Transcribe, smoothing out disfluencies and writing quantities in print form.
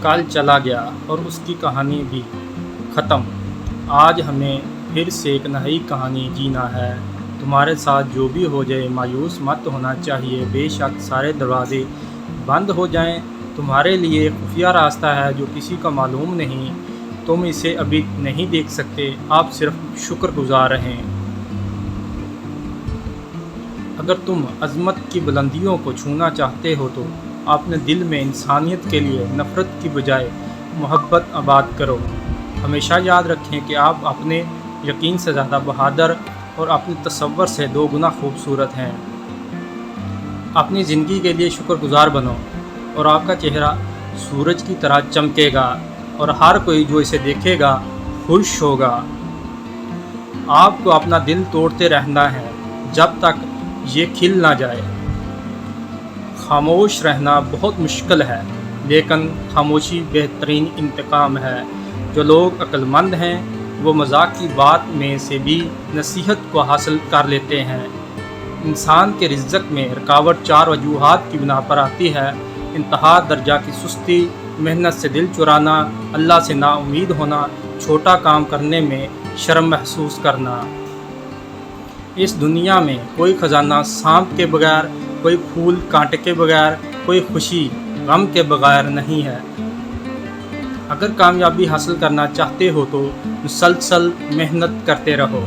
کل چلا گیا اور اس کی کہانی بھی ختم۔ آج ہمیں پھر سے ایک نئی کہانی جینا ہے۔ تمہارے ساتھ جو بھی ہو جائے مایوس مت ہونا چاہیے، بے شک سارے دروازے بند ہو جائیں، تمہارے لیے ایک خفیہ راستہ ہے جو کسی کو معلوم نہیں، تم اسے ابھی نہیں دیکھ سکتے، آپ صرف شکر گزار رہیں۔ اگر تم عظمت کی بلندیوں کو چھونا چاہتے ہو تو اپنے دل میں انسانیت کے لیے نفرت کی بجائے محبت آباد کرو۔ ہمیشہ یاد رکھیں کہ آپ اپنے یقین سے زیادہ بہادر اور اپنے تصور سے 2 گنا خوبصورت ہیں۔ اپنی زندگی کے لیے شکر گزار بنو اور آپ کا چہرہ سورج کی طرح چمکے گا اور ہر کوئی جو اسے دیکھے گا خوش ہوگا۔ آپ کو اپنا دل توڑتے رہنا ہے جب تک یہ کھل نہ جائے۔ خاموش رہنا بہت مشکل ہے، لیکن خاموشی بہترین انتقام ہے۔ جو لوگ عقل مند ہیں وہ مذاق کی بات میں سے بھی نصیحت کو حاصل کر لیتے ہیں۔ انسان کے رزق میں رکاوٹ 4 وجوہات کی بنا پر آتی ہے: انتہا درجہ کی سستی، محنت سے دل چرانا، اللہ سے نا امید ہونا، چھوٹا کام کرنے میں شرم محسوس کرنا۔ اس دنیا میں کوئی خزانہ سانپ کے بغیر، کوئی پھول کانٹے کے بغیر، کوئی خوشی غم کے بغیر نہیں ہے۔ اگر کامیابی حاصل کرنا چاہتے ہو تو مسلسل محنت کرتے رہو۔